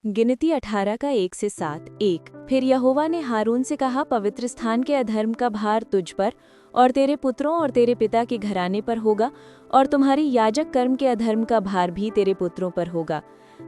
गिनती 18 का 1 से 7। 1। फिर यहोवा ने हारून से कहा, पवित्र स्थान के अधर्म का भार तुझ पर और तेरे पुत्रों और तेरे पिता के घराने पर होगा, और तुम्हारी याजक कर्म के अधर्म का भार भी तेरे पुत्रों पर होगा।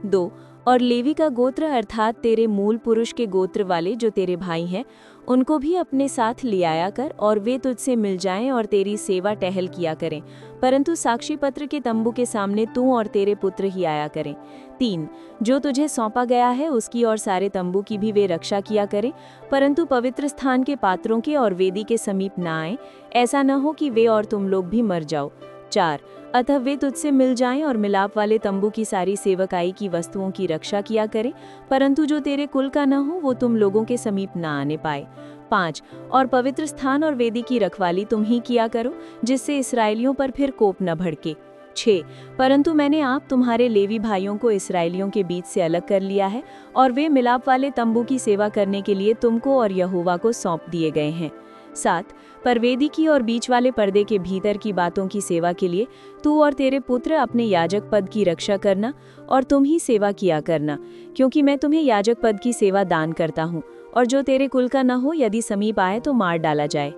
2। और लेवी का गोत्र अर्थात तेरे मूल पुरुष के गोत्र वाले जो तेरे भाई हैं, उनको भी अपने साथ ले आया कर, और वे तुझसे मिल जाएं और तेरी सेवा टहल किया करें, परंतु साक्षी पत्र के तंबू के सामने तू और तेरे पुत्र ही आया करें। 3। जो तुझे सौंपा गया है उसकी और सारे तंबू की भी वे रक्षा किया करें, परंतु पवित्र स्थान के पात्रों के और वेदी के समीप न आए, ऐसा न हो कि वे और तुम लोग भी मर जाओ। 4। अतः वे तुझसे मिल जाएं और मिलाप वाले तंबू की सारी सेवकाई की वस्तुओं की रक्षा किया करें, परंतु जो तेरे कुल का न हो वो तुम लोगों के समीप न आने पाए। 5। और पवित्र स्थान और वेदी की रखवाली तुम ही किया करो, जिससे इसराइलियों पर फिर कोप न भड़के। 6। परंतु मैंने आप तुम्हारे लेवी भाइयों को इसराइलियों के बीच से अलग कर लिया है, और वे मिलाप वाले तंबू की सेवा करने के लिए तुमको और यहोवा को सौंप दिए गए हैं। 7। पर वेदी की और बीच वाले पर्दे के भीतर की बातों की सेवा के लिए तू और तेरे पुत्र अपने याजक पद की रक्षा करना, और तुम ही सेवा किया करना, क्योंकि मैं तुम्हें याजक पद की सेवा दान करता हूँ, और जो तेरे कुल का न हो यदि समीप आए तो मार डाला जाए।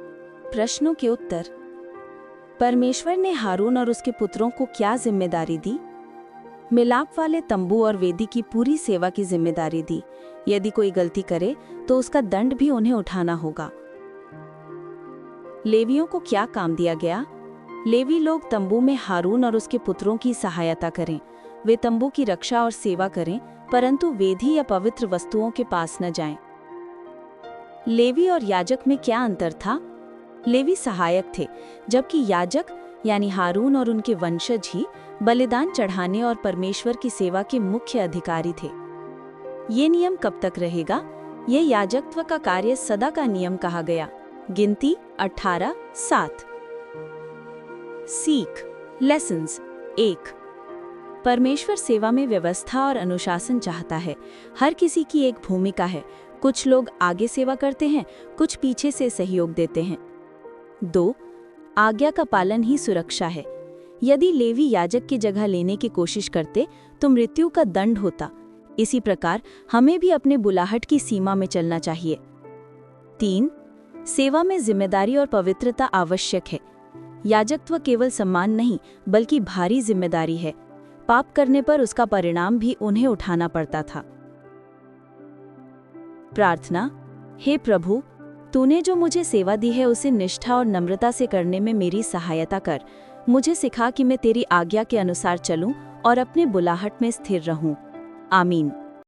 प्रश्नों के उत्तर। परमेश्वर ने हारून और उसके पुत्रों को क्या जिम्मेदारी दी? मिलाप वाले तंबू और वेदी की पूरी सेवा की जिम्मेदारी दी। यदि कोई गलती करे तो उसका दंड भी उन्हें उठाना होगा। लेवियों को क्या काम दिया गया? लेवी लोग तंबू में हारून और उसके पुत्रों की सहायता करें। वे तंबू की रक्षा और सेवा करें, परंतु वेदी या पवित्र वस्तुओं के पास न जाएं। लेवी और याजक में क्या अंतर था? लेवी सहायक थे, जबकि याजक यानी हारून और उनके वंशज ही बलिदान चढ़ाने और परमेश्वर की सेवा के मुख्य अधिकारी थे। ये नियम कब तक रहेगा? ये याजकत्व का कार्य सदा का नियम कहा गया। गिनती 18:7। सीख लेसन्स। 1। परमेश्वर सेवा में व्यवस्था और अनुशासन चाहता है। हर किसी की एक भूमिका है। कुछ लोग आगे सेवा करते हैं, कुछ पीछे से सहयोग देते हैं। 2। आज्ञा का पालन ही सुरक्षा है। यदि लेवी याजक की जगह लेने की कोशिश करते तो मृत्यु का दंड होता। इसी प्रकार हमें भी अपने बुलाहट की सीमा में चलना चाहिए। 3। सेवा में जिम्मेदारी और पवित्रता आवश्यक है। याजकत्व केवल सम्मान नहीं बल्कि भारी जिम्मेदारी है। पाप करने पर उसका परिणाम भी उन्हें उठाना पड़ता था। प्रार्थना। हे प्रभु, तूने जो मुझे सेवा दी है उसे निष्ठा और नम्रता से करने में मेरी सहायता कर। मुझे सिखा कि मैं तेरी आज्ञा के अनुसार चलूं और अपने बुलाहट में स्थिर रहूं। आमीन।